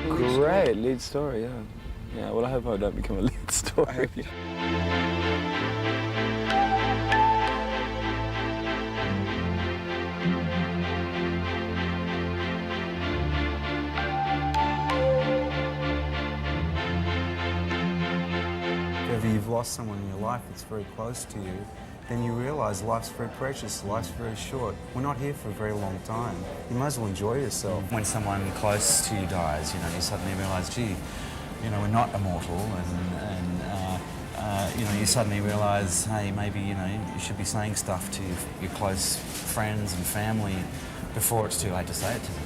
Great lead story, yeah. Yeah, well, I hope I don't become a lead story. If you've lost someone in your life that's very close to you, then you realise life's very precious, life's very short. We're not here for a very long time. You might as well enjoy yourself. When someone close to you dies, you know, you suddenly realise, gee, you know, we're not immortal, and you know, you suddenly realise, hey, maybe, you know, you should be saying stuff to your close friends and family before it's too late to say it to them.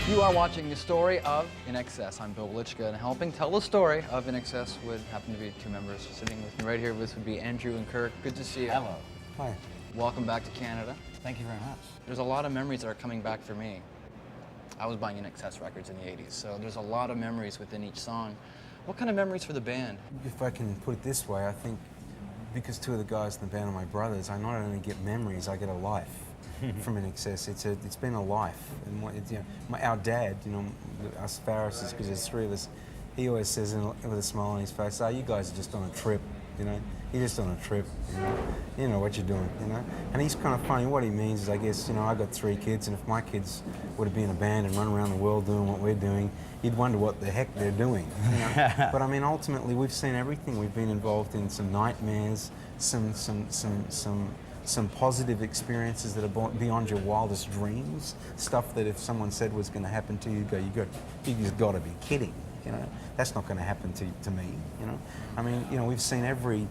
You are watching the story of INXS. I'm Bill Welichka, and helping tell the story of INXS would happen to be two members sitting with me right here. This would be Andrew and Kirk. Good to see you. Hello. Hi. Welcome back to Canada. Thank you very much. There's a lot of memories that are coming back for me. I was buying INXS records in the 80s, so there's a lot of memories within each song. What kind of memories for the band? If I can put it this way, I think because two of the guys in the band are my brothers, I not only get memories, I get a life. From INXS. It's been a life, and you know, our dad, you know, us Pharisees, because there's three of us, he always says with a smile on his face, "Oh, you guys are just on a trip, you know. You're just on a trip, you know what you're doing, you know." And he's kind of funny. What he means is, I guess, you know, I got 3 kids, and if my kids would have been in a band and run around the world doing what we're doing, you'd wonder what the heck they're doing. You know? But I mean, ultimately, we've seen everything. We've been involved in some nightmares, some positive experiences that are beyond your wildest dreams, stuff that if someone said was going to happen to you, you just got to be kidding, you know. That's not going to happen to me, you know. I mean, you know, we've seen every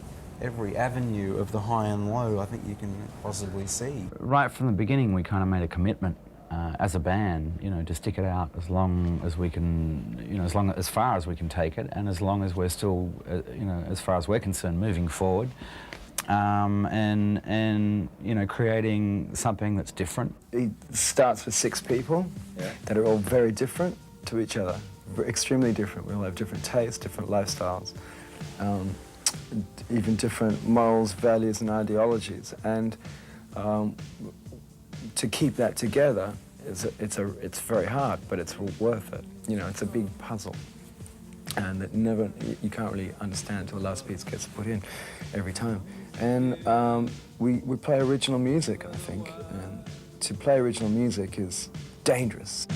avenue of the high and low I think you can possibly see. Right from the beginning, we kind of made a commitment as a band, you know, to stick it out as long as we can, you know, as far as we can take it, and as long as we're still, you know, as far as we're concerned, moving forward. And you know, creating something that's different. It starts with 6 people that are all very different to each other, extremely different. We all have different tastes, different lifestyles, even different morals, values, and ideologies. And to keep that together, it's very hard, but it's worth it. You know, it's a big puzzle. And that you can't really understand until the last piece gets put in every time. And we play original music, I think, and to play original music is dangerous.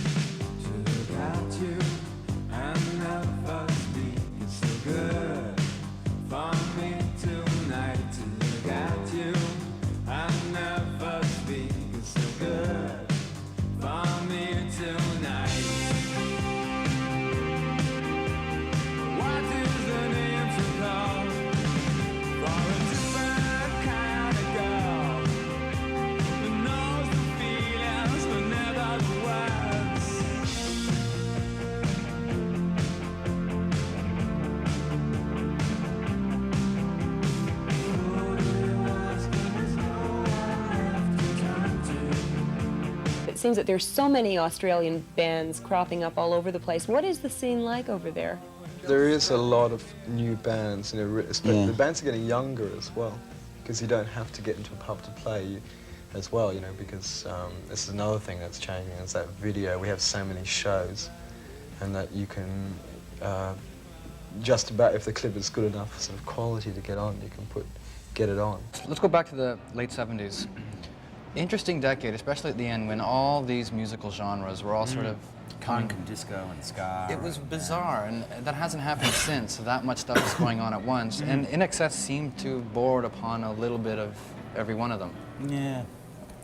It seems that there's so many Australian bands cropping up all over the place. What is the scene like over there? There is a lot of new bands, you know, especially the bands are getting younger as well, because you don't have to get into a pub to play as well, you know, because this is another thing that's changing, is that video. We have so many shows, and that you can just about, if the clip is good enough sort of quality to get on, you can get it on. Let's go back to the late 70s. Interesting decade, especially at the end, when all these musical genres were all sort of Punk and disco and ska. It was bizarre, and that hasn't happened since. So that much stuff is going on at once, and INXS seemed to board upon a little bit of every one of them. Yeah,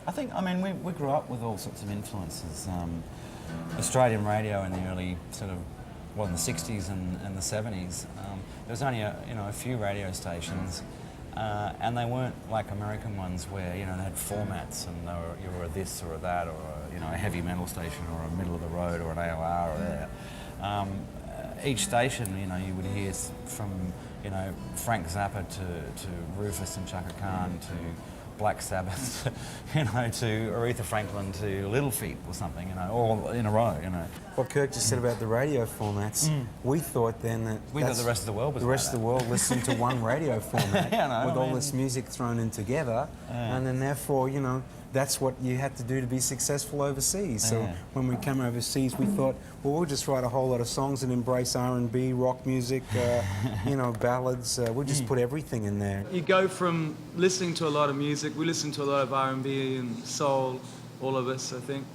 I think, I mean, we grew up with all sorts of influences. Australian radio in the early sort of, well, in the 60s and the 70s. There was only a few radio stations. And they weren't like American ones where, you know, they had formats and you were a this or a that, or you know, a heavy metal station or a middle of the road or an AOR or there. Each station, you know, you would hear from, you know, Frank Zappa to Rufus and Chaka Khan to Black Sabbath, you know, to Aretha Franklin to Little Feat or something, you know, all in a row, you know. What Kirk just said about the radio formats, we thought then that We thought the rest of the world was the rest of the world listened to one radio format with all mean- this music thrown in together, and then therefore, you know, that's what you had to do to be successful overseas. So when we came overseas, we thought, well, we'll just write a whole lot of songs and embrace R&B, rock music, you know, ballads. We'll just put everything in there. You go from listening to a lot of music, we listen to a lot of R&B and soul, all of us, I think,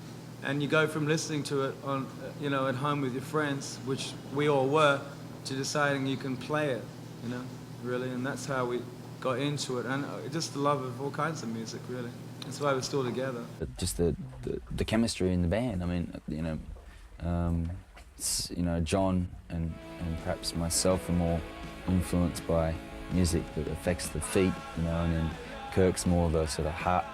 and you go from listening to it on, you know, at home with your friends, which we all were, to deciding you can play it, you know, really, and that's how we got into it, and just the love of all kinds of music, really. That's why we're still together. Just the chemistry in the band. I mean, you know, John and perhaps myself are more influenced by music that affects the feet, you know, and then Kirk's more the sort of heart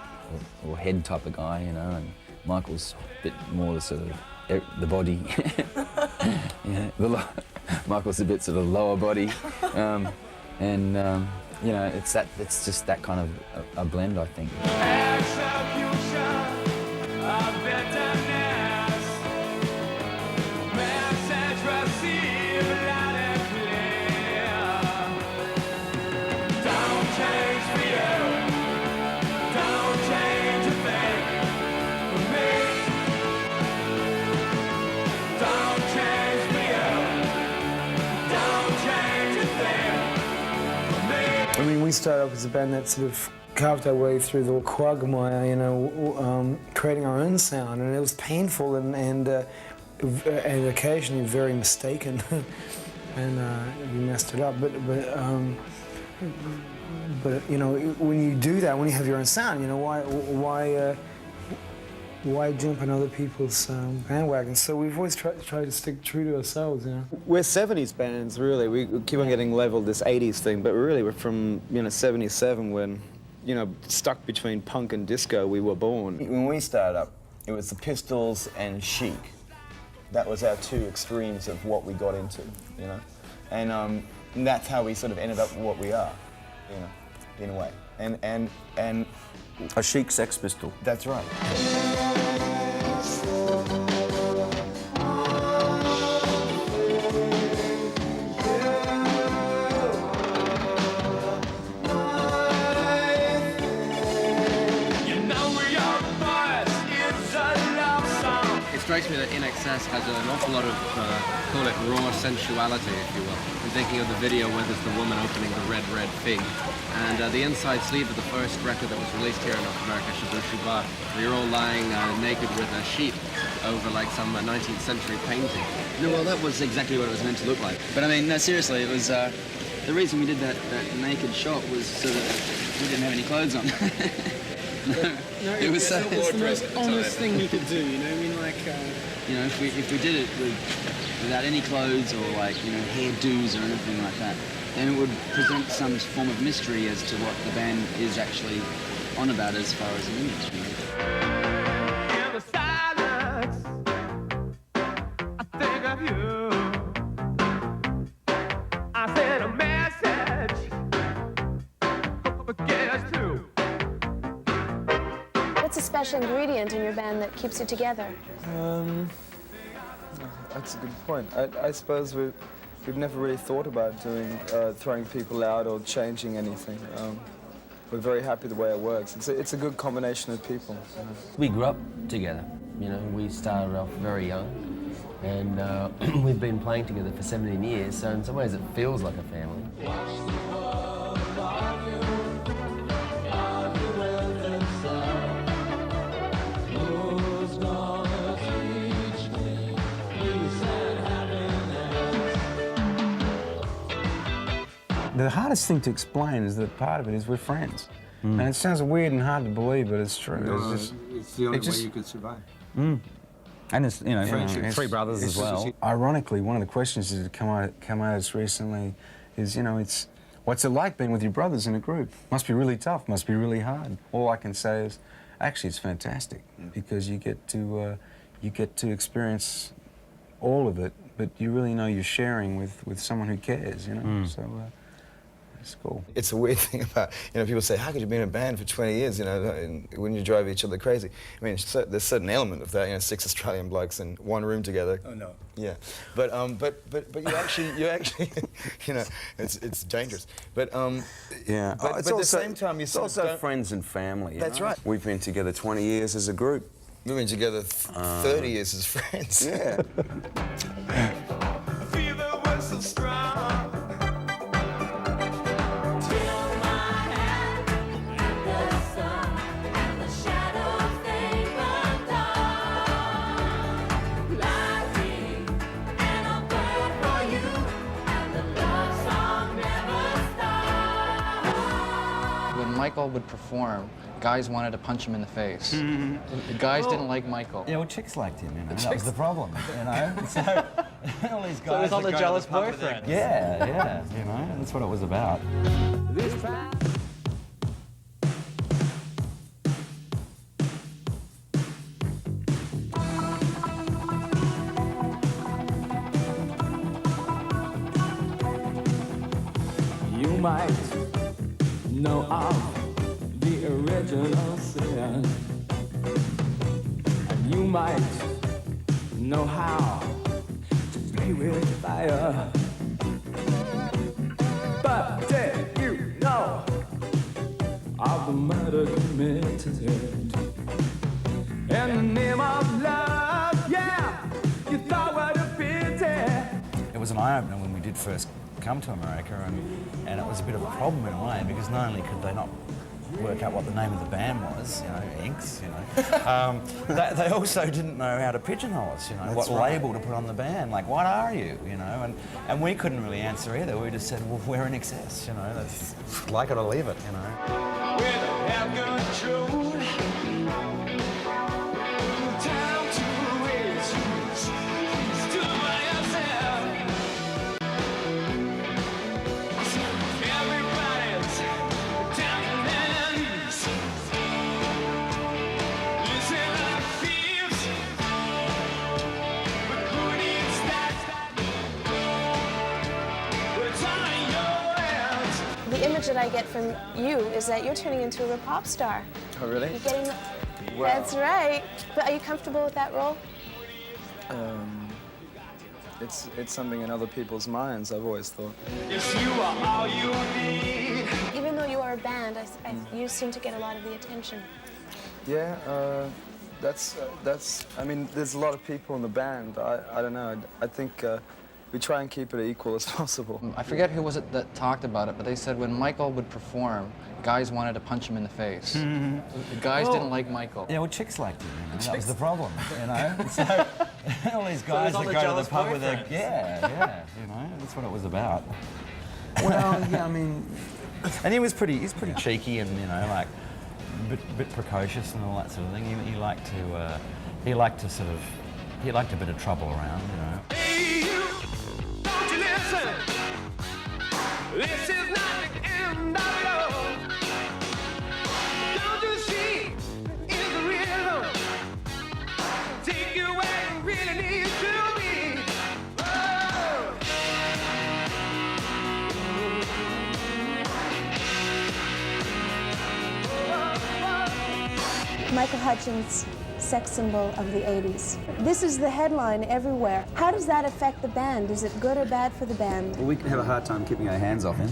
or head type of guy, you know, and Michael's a bit more the sort of the body. Michael's a bit sort of lower body, you know, it's just that kind of a blend, I think. I mean, we started off as a band that sort of carved our way through the quagmire, you know, creating our own sound, and it was painful and occasionally very mistaken, and we messed it up. But you know, when you do that, when you have your own sound, you know, why jump on other people's bandwagons? So we've always tried to stick true to ourselves, you know. We're 70s bands, really. We keep on getting labelled this 80s thing, but really we're from, you know, 77 when, you know, stuck between punk and disco, we were born. When we started up, it was the Pistols and Chic. That was our two extremes of what we got into, you know. And that's how we sort of ended up what we are, you know, in a way. And A Chic Sex Pistol. that's right. It strikes me that INXS has an awful lot of, call it raw sensuality, if you will. I'm thinking of the video where there's the woman opening the red, red fig. And the inside sleeve of the first record that was released here in North America, Shaboo Shuba, where you're all lying naked with a sheet over like some 19th century painting. No, well, that was exactly what it was meant to look like. But I mean, no, seriously, it was, the reason we did that naked shot was so that we didn't have any clothes on. No, it was it's the most honest thing you could do, you know. I mean, like, you know, if we did it without any clothes or like, you know, hairdos or anything like that, then it would present some form of mystery as to what the band is actually on about as far as an image. You know? In the silence, I think of you. I sent a message, hope it gets through. What's a special ingredient in your band that keeps you together? That's a good point. I suppose we've never really thought about doing throwing people out or changing anything. We're very happy the way it works. It's a good combination of people. You know? We grew up together. You know, we started off very young, and we've been playing together for 17 years. So in some ways, it feels like a family. The hardest thing to explain is that part of it is we're friends. And it sounds weird and hard to believe, but it's true. No, it's the only way you could survive. And it's, you know, three brothers as well. Ironically, one of the questions that come at us recently is, you know, it's what's it like being with your brothers in a group? Must be really tough, must be really hard. All I can say is, actually, it's fantastic because you get to experience all of it, but you really know you're sharing with someone who cares, you know. So It's cool. It's a weird thing about, people say, how could you be in a band for 20 years, and when you drive each other crazy? I mean, there's a certain element of that, 6 Australian blokes in one room together. Oh, no. Yeah, but you actually, it's dangerous. But yeah, but it's at also, the same time, it's also friends and family. That's right. We've been together 20 years as a group. We've been together 30 years as friends. Yeah. When Michael would perform, guys wanted to punch him in the face. The guys didn't like Michael. Yeah, well, chicks liked him, That was the problem, So, all these guys. So it was all the that go to jealous pub with their- boyfriends. Yeah, that's what it was about. You might know of the original sin, and you might know how to play with fire. But did you know of the murder committed in the name of love? Yeah, you thought what a pity. It was an eye-opener when we did first come to America, and it was a bit of a problem in a way, because not only could they not work out what the name of the band was, INXS, they also didn't know how to pigeonhole us, what label to put on the band, like, what are you, and we couldn't really answer either. We just said, well, we're INXS, that's like it or leave it, The image that I get from you is that you're turning into a pop star. Oh, really? You're getting... That's right. But are you comfortable with that role? It's something in other people's minds, I've always thought. Yes, you are all you need. Even though you are a band, you seem to get a lot of the attention. Yeah, I mean, there's a lot of people in the band. I don't know, I think we try and keep it equal as possible. I forget who was it that talked about it, but they said when Michael would perform, guys wanted to punch him in the face. The guys didn't like Michael. Yeah, well, chicks liked him, That was the problem, So, all these guys that go to the pub with their... Yeah, that's what it was about. Well, yeah, I mean... And he's pretty cheeky and, like, a bit precocious and all that sort of thing. He liked a bit of trouble around, Hey, you, don't you listen? This is not the end of it all. Don't you see? It's the rhythm. Take you where you really need to be. Oh. Michael Hutchins, sex symbol of the 80s. This is the headline everywhere. How does that affect the band? Is it good or bad for the band? Well, we have a hard time keeping our hands off him.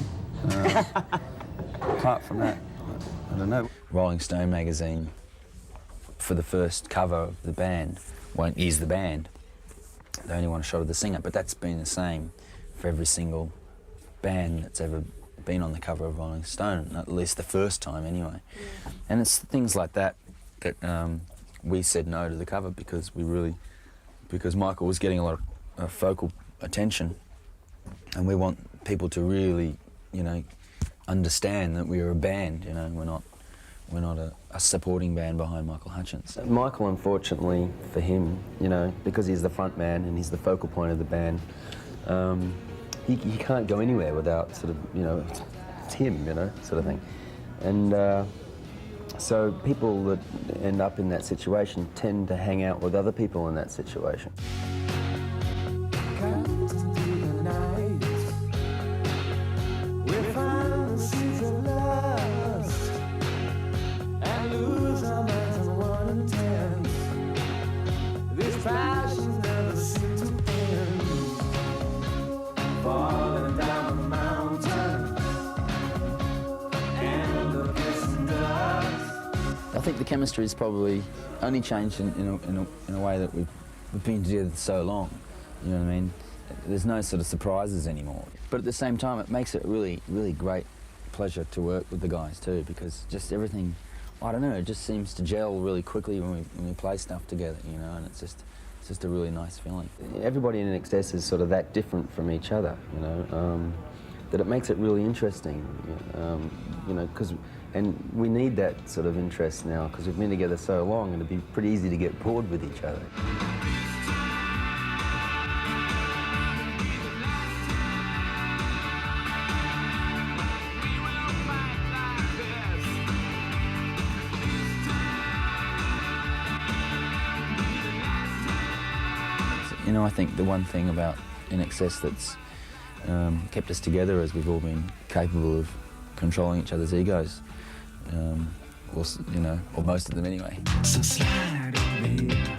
Apart from that, I don't know. Rolling Stone magazine, for the first cover of the band, won't use the band. They only want a shot of the singer, but that's been the same for every single band that's ever been on the cover of Rolling Stone, at least the first time anyway. Yeah. And it's things like that that we said no to the cover because Michael was getting a lot of focal attention, and we want people to really, understand that we're a band. We're not a supporting band behind Michael Hutchins. Michael, unfortunately for him, because he's the front man and he's the focal point of the band, he can't go anywhere without sort of, it's him, sort of thing. And so people that end up in that situation tend to hang out with other people in that situation. We find the chemistry is probably only changed in a way that we've been together so long. You know what I mean? There's no sort of surprises anymore. But at the same time, it makes it really, really great pleasure to work with the guys too, because just everything, I don't know, it just seems to gel really quickly when we play stuff together, you know, and it's just a really nice feeling. Everybody in INXS is sort of that different from each other, you know, that it makes it really interesting, you know, and we need that sort of interest now because we've been together so long and it'd be pretty easy to get bored with each other. You know, I think the one thing about INXS that's kept us together is we've all been capable of controlling each other's egos, or, you know, or most of them anyway. So slide over here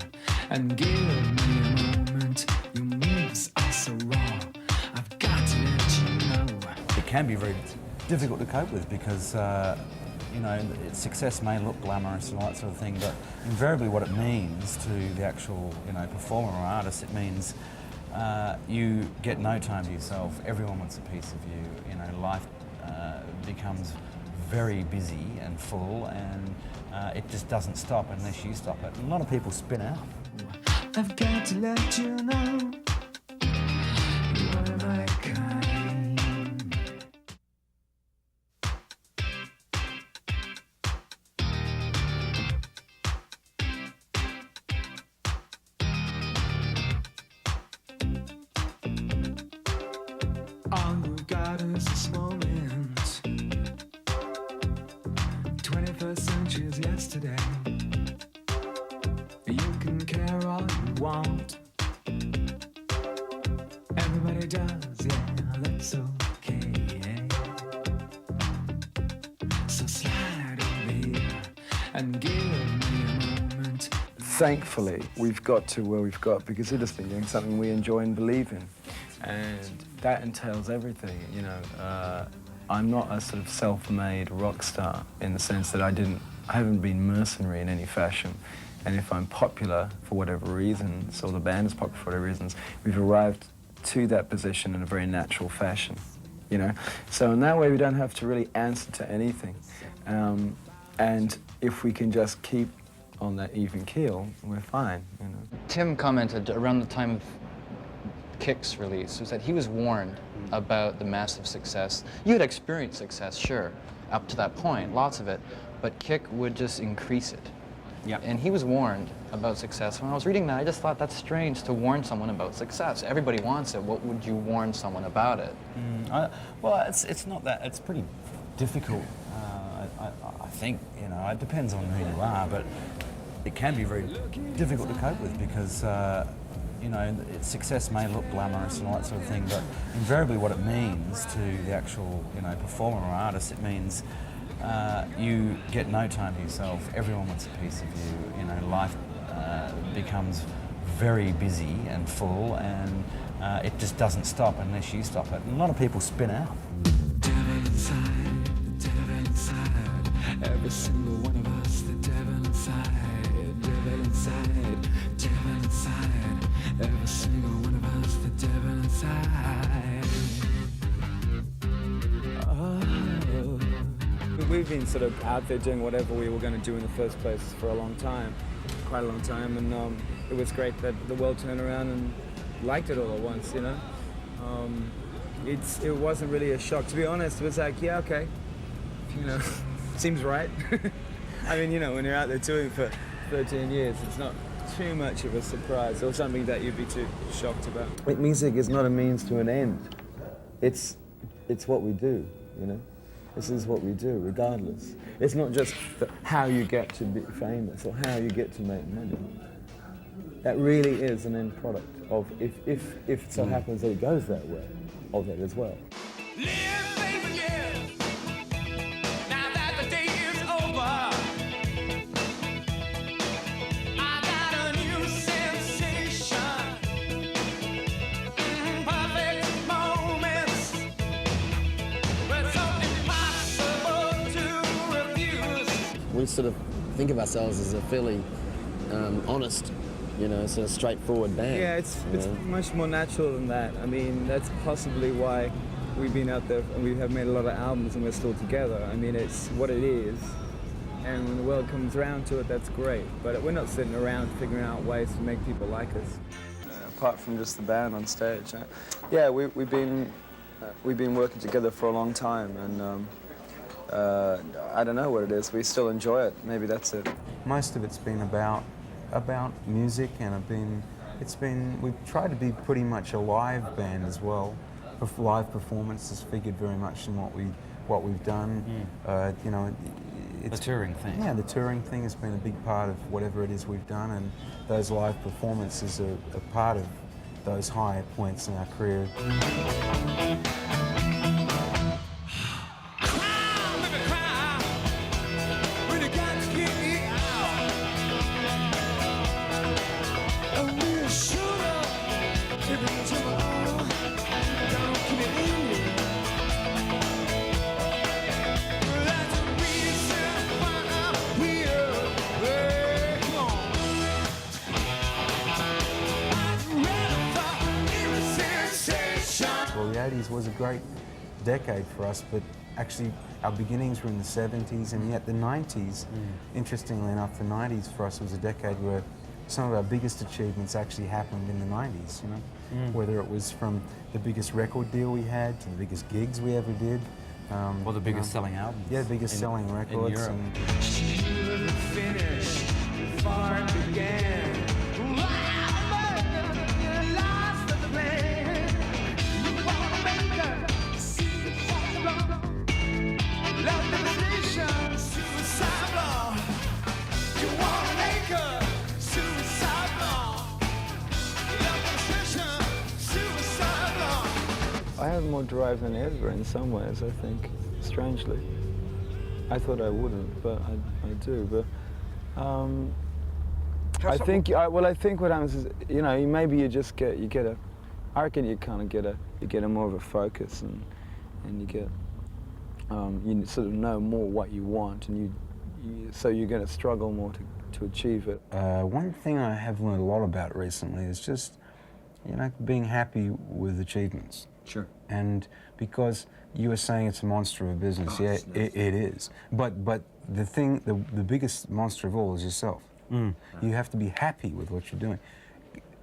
and give me a moment. Your moves are so raw. I've got to let you know. It can be very difficult to cope with because, you know, success may look glamorous and all that sort of thing, but invariably what it means to the actual, you know, performer or artist, it means you get no time to yourself. Everyone wants a piece of you. You know, life becomes very busy and full, and it just doesn't stop unless you stop it. And a lot of people spin out. I've got to let you know. You're my kind. All we've got is this moment. 21st century's yesterday. You can care all you want. Everybody does, yeah, that's okay. So slide over here and give me a moment. Thankfully, we've got to where we've got because it has been doing something we enjoy and believe in. And that entails everything, you know. I'm not a sort of self-made rock star in the sense that I haven't been mercenary in any fashion. And if I'm popular for whatever reasons, or the band is popular for whatever reasons, we've arrived to that position in a very natural fashion, you know. So in that way, we don't have to really answer to anything. And if we can just keep on that even keel, we're fine, you know. Tim commented around the time of Kick's release was that he was warned about the massive success. You had experienced success, sure, up to that point, lots of it, but Kick would just increase it. Yep. And he was warned about success. When I was reading that, I just thought that's strange to warn someone about success. Everybody wants it. What would you warn someone about it? Well, it's not that. It's pretty difficult. I think, you know, it depends on who you are, but it can be very difficult to cope with because, you know, success may look glamorous and all that sort of thing, but invariably what it means to the actual, you know, performer or artist, it means you get no time to yourself. Everyone wants a piece of you. You know, life becomes very busy and full, and it just doesn't stop unless you stop it. And a lot of people spin out. Devil inside, the devil inside. Every single one of us, the devil inside, devil inside, devil inside. Every single one of us, the devil inside. We've been sort of out there doing whatever we were going to do in the first place for a long time, quite a long time, and it was great that the world turned around and liked it all at once, you know. It wasn't really a shock, to be honest. It was like, yeah, okay, you know, seems right. I mean, you know, when you're out there touring for 13 years, it's not too much of a surprise or something that you'd be too shocked about. Music is not a means to an end. It's what we do, you know. This is what we do, regardless. It's not just how you get to be famous or how you get to make money. That really is an end product of, if it so happens that it goes that way, of it as well. We sort of think of ourselves as a fairly honest, you know, sort of straightforward band. Yeah, it's much more natural than that. I mean, that's possibly why we've been out there and we have made a lot of albums and we're still together. I mean, it's what it is. And when the world comes around to it, that's great. But we're not sitting around figuring out ways to make people like us. Apart from just the band on stage. Yeah, we've been working together for a long time, and I don't know what it is. We still enjoy it. Maybe that's it. Most of it's been about music, and we've tried to be pretty much a live band as well. Live performances figured very much in what we've done. You know, the touring thing. Yeah, the touring thing has been a big part of whatever it is we've done, and those live performances are a part of those high points in our career. Well, the 80s was a great decade for us, but actually our beginnings were in the 70s, and yet the 90s, interestingly enough, the 90s for us was a decade where some of our biggest achievements actually happened in the 90s, you know? Whether it was from the biggest record deal we had to the biggest gigs we ever did. Or the biggest selling albums. Yeah, the biggest selling records. In Europe. Finished before it began. I have more drive than ever in some ways, I think, strangely. I thought I wouldn't, but I do. But I think what happens is, you know, maybe you just get a, I reckon you kind of get a more of a focus, and you get, you sort of know more what you want, and so you're going to struggle more to achieve it. One thing I have learned a lot about recently is just, you know, being happy with achievements. Sure. And because you were saying it's a monster of a business, yeah, it is. But the biggest monster of all is yourself. You have to be happy with what you're doing.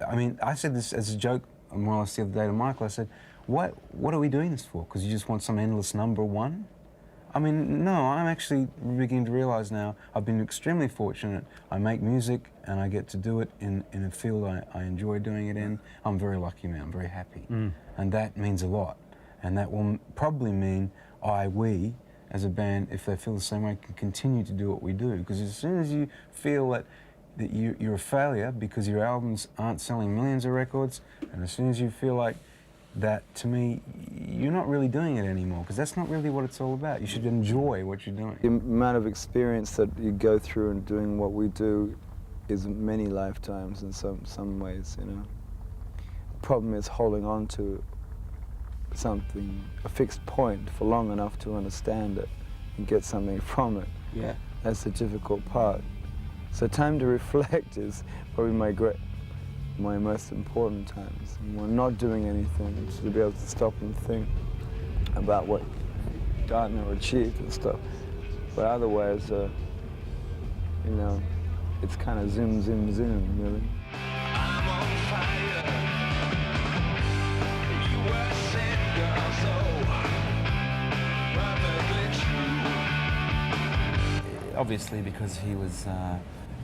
I mean, I said this as a joke more or less the other day to Michael. I said, what are we doing this for? Because you just want some endless number one? I mean, no, I'm actually beginning to realize now I've been extremely fortunate. I make music and I get to do it in a field I enjoy doing it in. I'm very lucky, man. I'm very happy. And that means a lot. And that will probably mean we, as a band, if they feel the same way, can continue to do what we do. Because as soon as you feel that you're a failure because your albums aren't selling millions of records, and as soon as you feel like that, to me, you're not really doing it anymore, because that's not really what it's all about. You should enjoy what you're doing. The amount of experience that you go through in doing what we do is many lifetimes in some ways, you know. The problem is holding on to something, a fixed point, for long enough to understand it and get something from it. Yeah. That's the difficult part. So time to reflect is probably my most important times. And when not doing anything, to be able to stop and think about what you've done or achieved and stuff. But otherwise, you know, it's kind of zoom, zoom, zoom, really. I'm on fire. You were said, girl, so perfectly true. Obviously, because he was,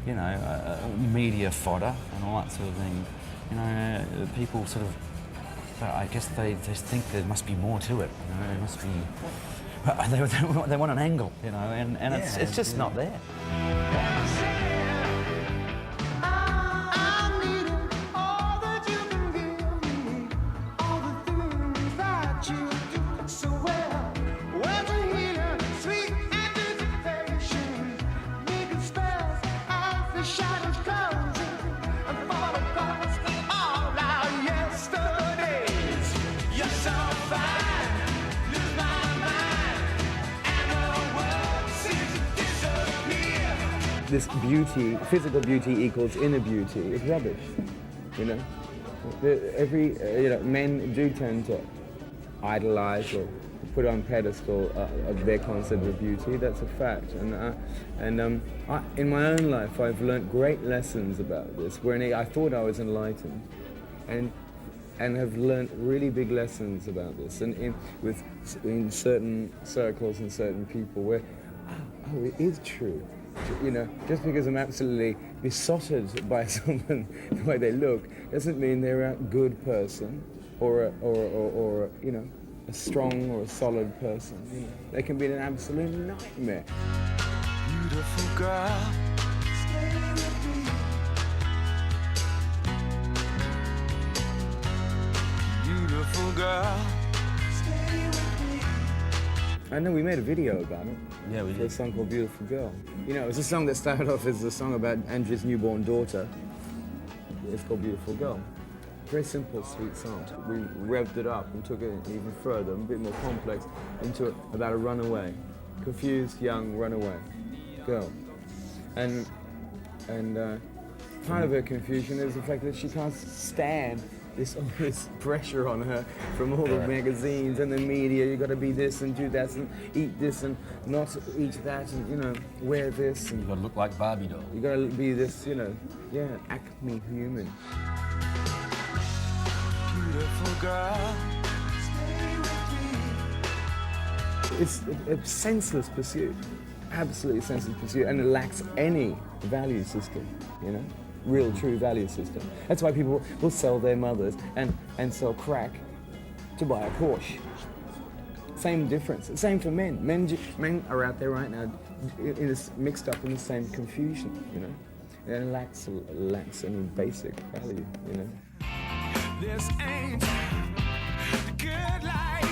you know, media fodder and all that sort of thing. You know, people sort of, I guess they just think there must be more to it. You know, there must be. They want an angle, you know, and yeah, it's just not there. this beauty, physical beauty equals inner beauty is rubbish, you know. Men do tend to idolize or put on pedestal of their concept of beauty. That's a fact. And in my own life, I've learnt great lessons about this. Where I thought I was enlightened, and have learnt really big lessons about this. And in certain circles and certain people, where oh, it is true. You know, just because I'm absolutely besotted by someone, the way they look, doesn't mean they're a good person or you know, a strong or a solid person. You know, they can be an absolute nightmare. Beautiful girl, stay with me. Beautiful girl, stay with me. I know we made a video about it. Yeah, we did. did. A song called Beautiful Girl. You know, it was a song that started off as a song about Andrew's newborn daughter. It's called Beautiful Girl. Very simple, sweet song. We revved it up and took it even further, a bit more complex, into about a runaway, confused young runaway girl. And part of her confusion is the fact that she can't stand all this pressure on her from all the magazines and the media. You got to be this and do that and eat this and not eat that and, you know, wear this. And You got to look like Barbie doll. you got to be this, you know, yeah, acme human. Beautiful girl, stay with me. It's a senseless pursuit, absolutely senseless pursuit, and it lacks any value system, you know, real, true value system. That's why people will sell their mothers and sell crack to buy a Porsche. Same difference. Same for men. Men are out there right now mixed up in the same confusion, you know. And it lacks any basic value, you know. This ain't the good life.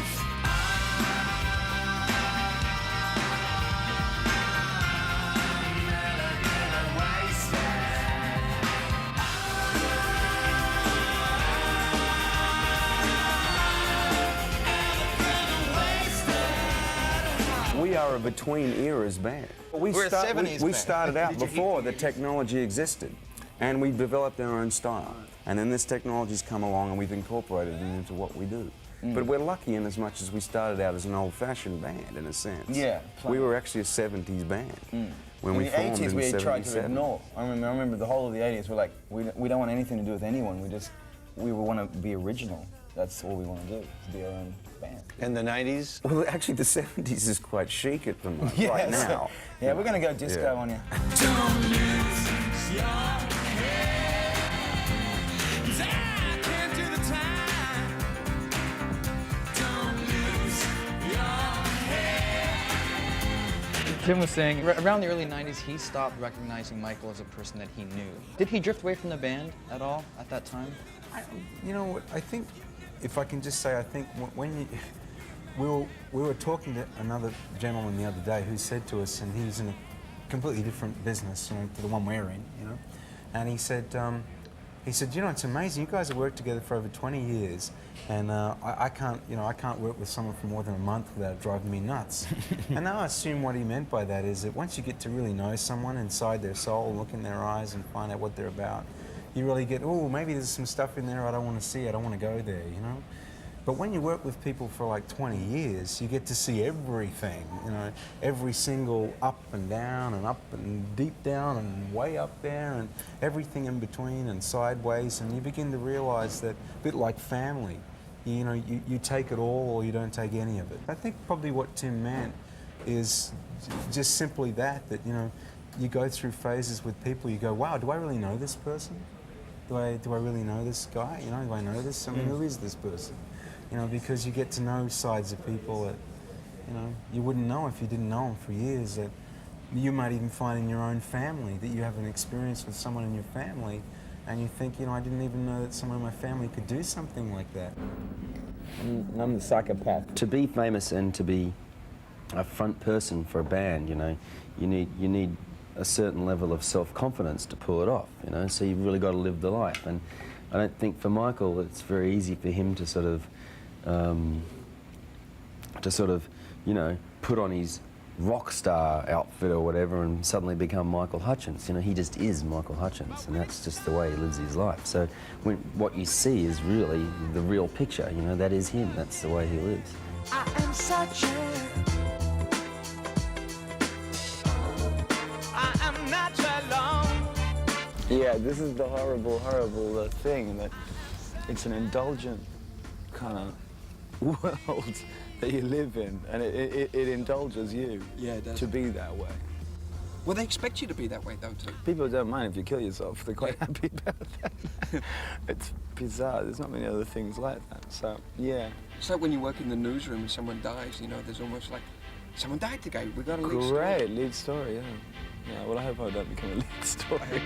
We are a between eras band. We're a 70s we band. started out before the technology existed, and we developed our own style. And then this technology's come along and we've incorporated it into what we do. But we're lucky in as much as we started out as an old-fashioned band, in a sense. Yeah. We were actually a 70s band. When In we the formed 80s, in we tried to 77. ignore. I remember the whole of the 80s, we're like, we don't want anything to do with anyone. We want to be original. That's all we want to do, is be our own band. In the 90s? Well, actually, the 70s is quite chic at the moment, right now. Yeah, we're going to go disco on you. Don't lose your head, 'cause I can't do the time. Don't lose your head. Tim was saying, around the early 90s, he stopped recognizing Michael as a person that he knew. Did he drift away from the band at all at that time? You know what, I think, if I can just say, I think when we were talking to another gentleman the other day who said to us, and he was in a completely different business, you know, to the one we're in, you know, and he said, you know, it's amazing, you guys have worked together for over 20 years, and I can't work with someone for more than a month without it driving me nuts. And I assume what he meant by that is that once you get to really know someone inside their soul, look in their eyes and find out what they're about, you really get, oh, maybe there's some stuff in there I don't want to see, I don't want to go there, you know? But when you work with people for like 20 years, you get to see everything, you know, every single up and deep down and way up there and everything in between and sideways, and you begin to realize that, a bit like family, you know, you take it all or you don't take any of it. I think probably what Tim meant is just simply that, you know, you go through phases with people, you go, wow, do I really know this person? Do I really know this guy? You know, do I know this? I mean, who is this person? You know, because you get to know sides of people that, you know, you wouldn't know if you didn't know them for years, that you might even find in your own family, that you have an experience with someone in your family, and you think, you know, I didn't even know that someone in my family could do something like that. I'm the psychopath. To be famous and to be a front person for a band, you know, you need a certain level of self-confidence to pull it off, you know, so you've really got to live the life. And I don't think for Michael it's very easy for him to sort of, you know, put on his rock star outfit or whatever and suddenly become Michael Hutchence. You know, he just is Michael Hutchence, and that's just the way he lives his life. So what you see is really the real picture. You know, that is him. That's the way he lives. I am such I am not alone. Yeah, this is the horrible thing, that it's an indulgent kind of world that you live in, and it indulges you to be that way. Well, they expect you to be that way, though, too. People don't mind if you kill yourself. They're quite happy about that. It's bizarre. There's not many other things like that, so, yeah. It's like when you work in the newsroom and someone dies, you know, there's almost like, someone died today, we got a lead story. Great, lead story, yeah. Yeah, well, I hope I don't become a lead story.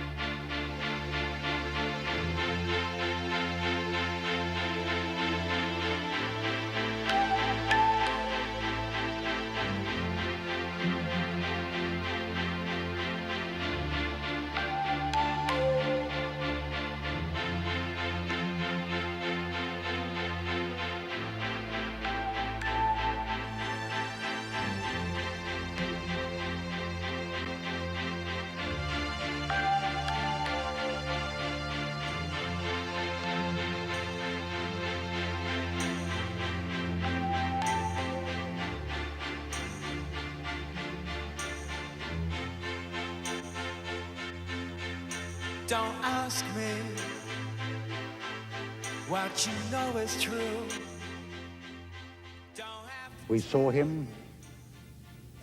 Don't ask me what you know is true. We saw him,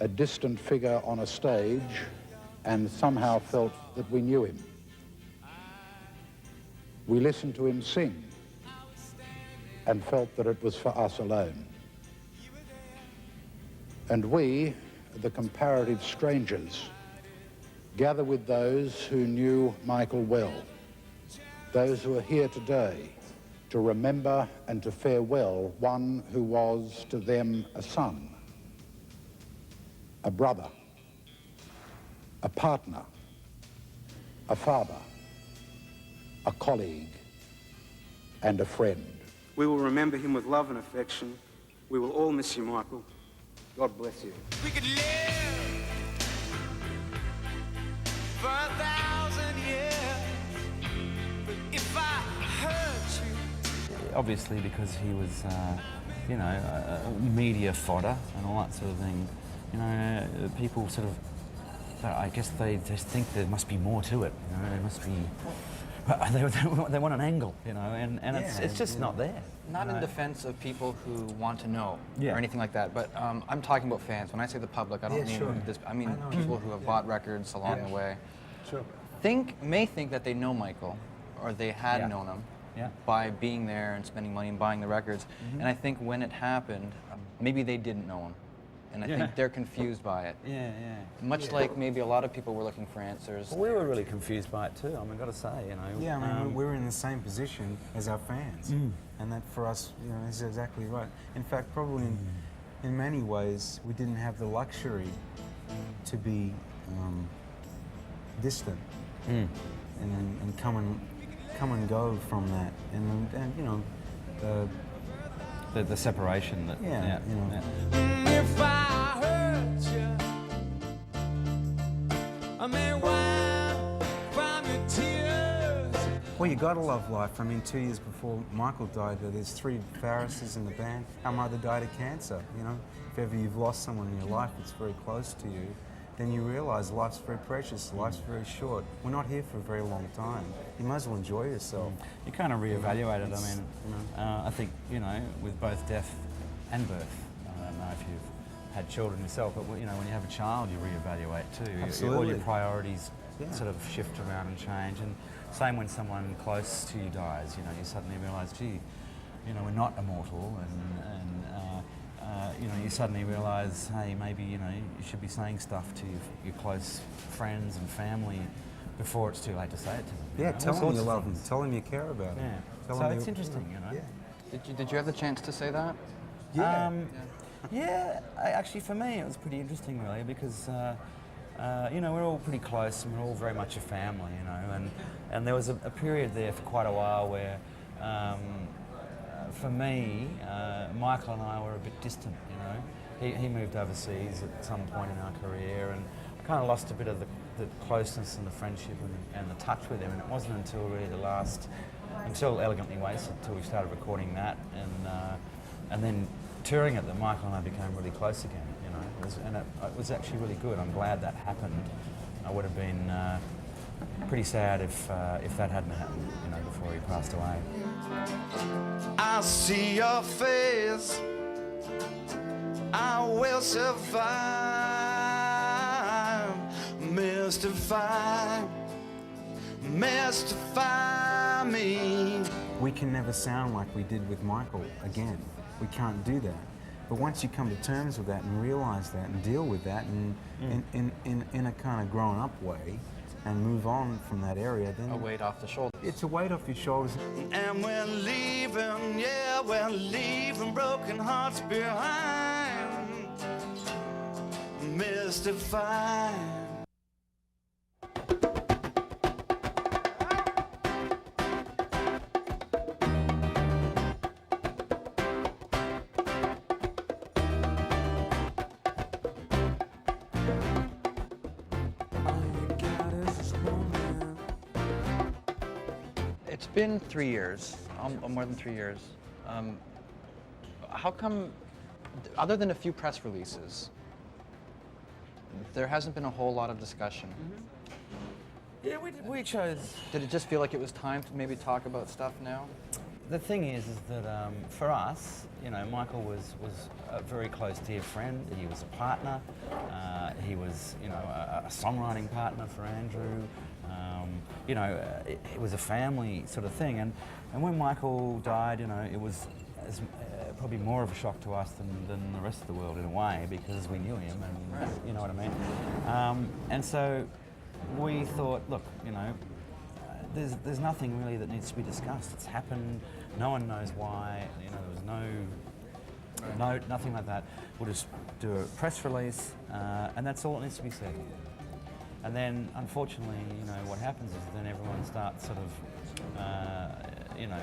a distant figure on a stage, and somehow felt that we knew him. We listened to him sing and felt that it was for us alone. And we, the comparative strangers, gather with those who knew Michael well, those who are here today to remember and to farewell one who was to them a son, a brother, a partner, a father, a colleague, and a friend. We will remember him with love and affection. We will all miss you, Michael. God bless you. We could live for 1,000 years, but if I hurt you. Obviously, because he was, you know, media fodder and all that sort of thing. You know, people sort of, I guess they just think there must be more to it. You know, there must be. They want an angle, you know, and it's just not there. Not in defense of people who want to know Yeah. or anything like that, but I'm talking about fans. When I say the public, I don't mean this. I mean people who have bought records along the way. Sure. May think that they know Michael, or they had known him by being there and spending money and buying the records. And I think when it happened, maybe they didn't know him. And I think they're confused by it. Much like maybe a lot of people were looking for answers. Well, we were really confused by it too, I mean, I've got to say, you know. Yeah, I mean, we're in the same position as our fans. And that for us, you know, is exactly right. In fact, probably in many ways, we didn't have the luxury to be distant and come and go from that. And you know, the separation that, you know. If I hurt you, I may wipe from your tears. Well, you gotta love life. I mean, 2 years before Michael died, there's 3 Farrises in the band. Our mother died of cancer, you know. If ever you've lost someone in your life that's very close to you, then you realise life's very precious, life's very short. We're not here for a very long time. You might as well enjoy yourself. You kind of reevaluate it. I mean, I think, you know, with both death and birth, I don't know if you've had children yourself, but you know, when you have a child, you reevaluate too. Absolutely. All your priorities sort of shift around and change. And same when someone close to you dies, you know, you suddenly realise, gee, you know, we're not immortal, and you know, you suddenly realise, hey, maybe, you know, you should be saying stuff to your close friends and family before it's too late to say it to them. Yeah, know? tell them you love them, tell them you care about them. Yeah. So it's interesting, you know. Did you have the chance to say that? Yeah, actually for me it was pretty interesting really, because you know, we're all pretty close and we're all very much a family, you know, and there was a period there for quite a while where for me, Michael and I were a bit distant, you know, he moved overseas at some point in our career, and I kind of lost a bit of the closeness and the friendship and the touch with him. And it wasn't until really until Elegantly Wasted, until we started recording that, and then touring it, that Michael and I became really close again. You know, it was actually really good. I'm glad that happened. I would have been pretty sad if that hadn't happened, you know, before he passed away. I see your face, I will survive, mystify me. We can never sound like we did with Michael again. We can't do that. But once you come to terms with that and realise that and deal with that and in a kind of grown up way and move on from that area, then... A weight off the shoulders. It's a weight off your shoulders. And we're leaving, yeah, we're leaving broken hearts behind, mystified. It's been 3 years, more than 3 years. How come, other than a few press releases, there hasn't been a whole lot of discussion? Yeah, we chose... Did it just feel like it was time to maybe talk about stuff now? The thing is that for us, you know, Michael was a very close dear friend. He was a partner. He was, you know, a songwriting partner for Andrew. You know, it was a family sort of thing. And when Michael died, you know, it was probably more of a shock to us than the rest of the world in a way, because we knew him, and you know what I mean. And so we thought, look, you know, there's nothing really that needs to be discussed. It's happened. No one knows why. You know, there was nothing like that. We'll just do a press release, and that's all that needs to be said. And then, unfortunately, you know, what happens is then everyone starts sort of, you know,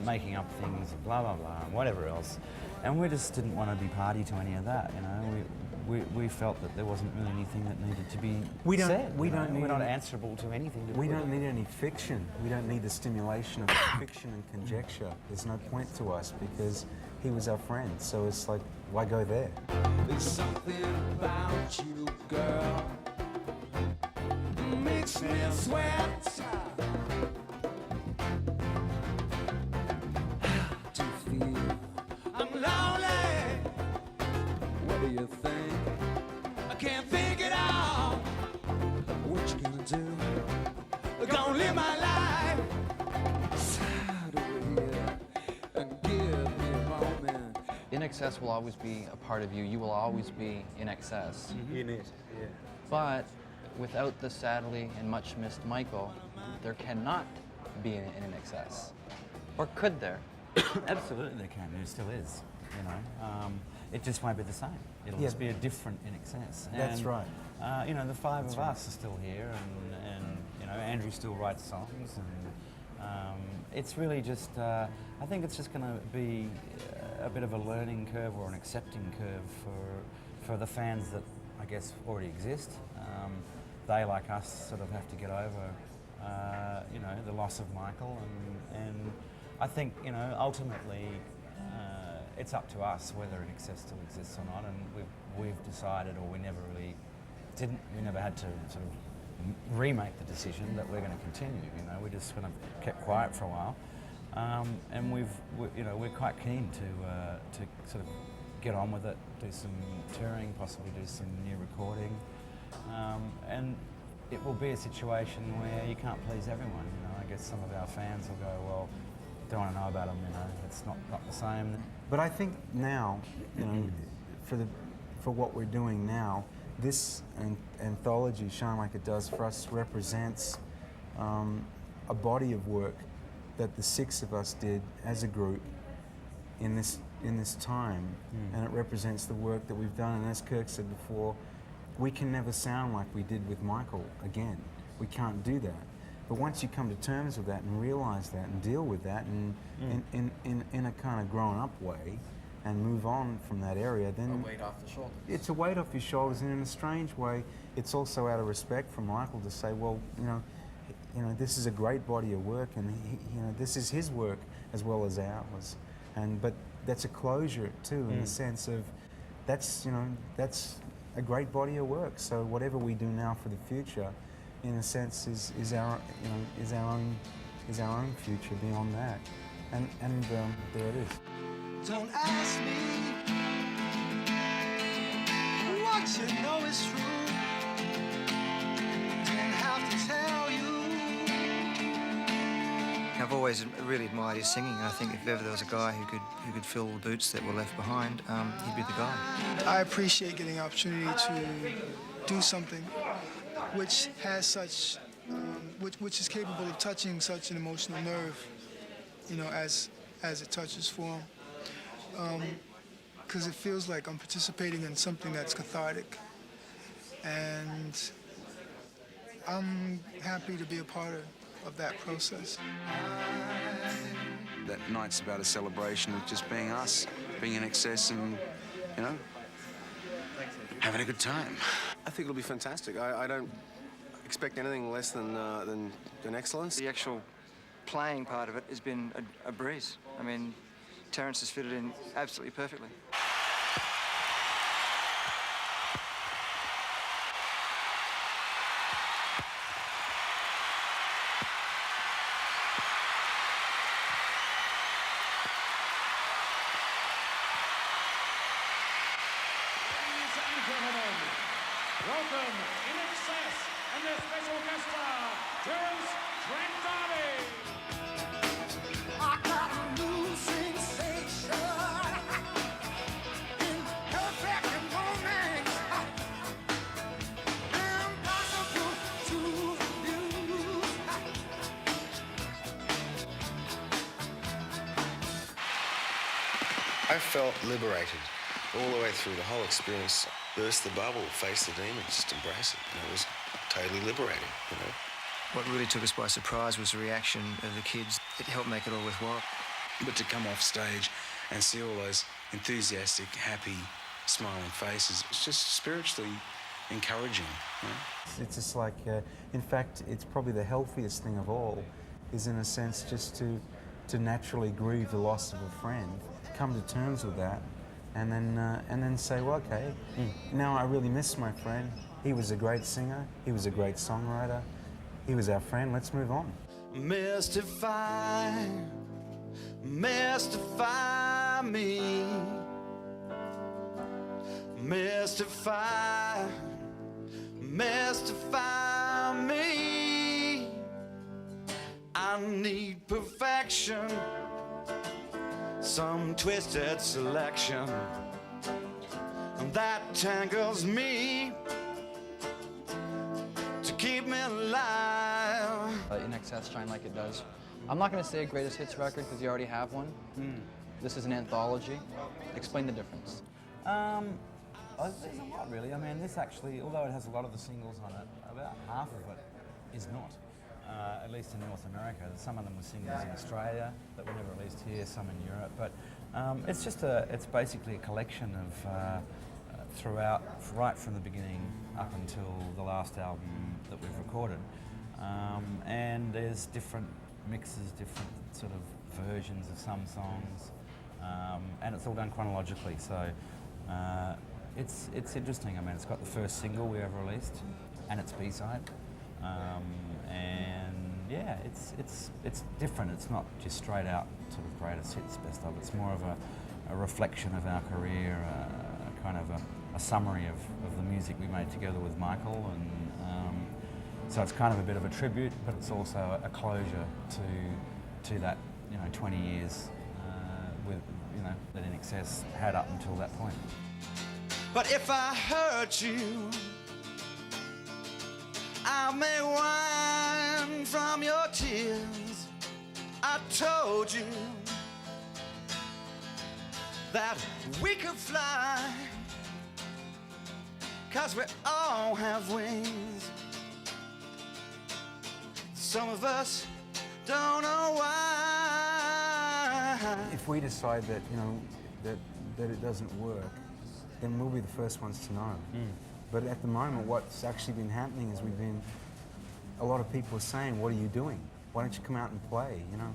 making up things, blah blah blah, and whatever else. And we just didn't want to be party to any of that. You know, we felt that there wasn't really anything that needed to be said. We're not answerable to anything. We don't need any fiction. We don't need the stimulation of fiction and conjecture. There's no point to us because he was our friend. So it's like, why go there? There's something about you, girl, makes me sweat. How do you feel? I'm lonely. What do you think? I can't think it out. What you gonna do? Gonna live my life. Side over here and give me a moment. INXS will always be a part of you. You will always be INXS. In it, yeah. But without the sadly and much missed Michael, there cannot be an INXS. Or could there? Absolutely there can. There still is. You know, it just won't be the same. It'll just be a different INXS. That's right. You know, the five of us are still here, and you know, Andrew still writes songs, and it's really just. I think it's just going to be a bit of a learning curve or an accepting curve for the fans that I guess already exist. They, like us, sort of have to get over, you know, the loss of Michael, and I think, you know, ultimately, it's up to us whether INXS still exists or not, and we've decided, or we never had to sort of remake the decision that we're going to continue. You know, we just kind of kept quiet for a while, and you know, we're quite keen to sort of get on with it, do some touring, possibly do some new recording. And it will be a situation where you can't please everyone. You know, I guess some of our fans will go, well, don't want to know about them. You know, it's not the same. But I think now, you know, for what we're doing now, this anthology, Shine Like It Does for us, represents a body of work that the six of us did as a group in this time, and it represents the work that we've done. And as Kirk said before, we can never sound like we did with Michael again. We can't do that. But once you come to terms with that and realise that and deal with that and in a kind of grown-up way and move on from that area, then A weight off the shoulders. it's a weight off your shoulders, and in a strange way, it's also out of respect for Michael to say, well, you know, this is a great body of work, and this is his work as well as ours, but that's a closure too, in the sense of that's a great body of work. So whatever we do now for the future, in a sense, is our own future beyond that, and there it is. Don't ask me what you know is true. Didn't have to tell you. I've always really admired his singing, and I think if ever there was a guy who could fill the boots that were left behind, he'd be the guy. I appreciate getting the opportunity to do something which has such, which is capable of touching such an emotional nerve, as it touches for him. Because it feels like I'm participating in something that's cathartic, and I'm happy to be a part of that process. That night's about a celebration of just being us, being INXS, and having a good time. I think it'll be fantastic. I don't expect anything less than excellence. The actual playing part of it has been a breeze. I mean, Terence has fitted in absolutely perfectly. Welcome, INXS and their special guest star, Terence Trent D'Arby. I got a new sensation in perfect moments, impossible to lose. I felt liberated all the way through the whole experience. Burst the bubble, face the demons, just embrace it. And it was totally liberating, What really took us by surprise was the reaction of the kids. It helped make it all worthwhile. But to come off stage and see all those enthusiastic, happy, smiling faces, it's just spiritually encouraging. It's just like, in fact, it's probably the healthiest thing of all, is in a sense just to naturally grieve the loss of a friend, come to terms with that, and then say, well, okay, now I really miss my friend. He was a great singer. He was a great songwriter. He was our friend. Let's move on. Mystify me. Mystify me. I need perfection. Some twisted selection that tangles me to keep me alive. INXS Shine Like It Does. I'm not going to say a greatest hits record because you already have one. This is an anthology. Explain the difference. There's a lot, really. I mean, this actually, although it has a lot of the singles on it, about half of it is not. At least in North America. Some of them were singles in Australia that were never released here, some in Europe. But it's basically a collection of throughout, right from the beginning up until the last album that we've recorded. And there's different mixes, different sort of versions of some songs, and it's all done chronologically. So it's interesting. I mean, it's got the first single we ever released, and its B-side. And yeah, it's different. It's not just straight out sort of greatest hits, best of. It's more of a reflection of our career, kind of a summary of the music we made together with Michael, and so it's kind of a bit of a tribute, but it's also a closure to that 20 years with that INXS had up until that point. But if I hurt you, I may whine from your tears. I told you that we could fly, 'cause we all have wings. Some of us don't know why. If we decide that, that that it doesn't work, then we'll be the first ones to know. But at the moment, what's actually been happening is a lot of people are saying, what are you doing? Why don't you come out and play, you know?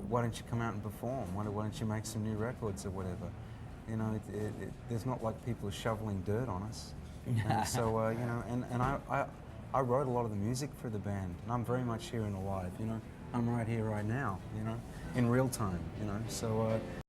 Why don't you come out and perform? Why don't you make some new records or whatever? You know, there's not like people are shoveling dirt on us. And so, you know, and I wrote a lot of the music for the band, and I'm very much here and alive, you know? I'm right here, right now, you know, in real time, you know? So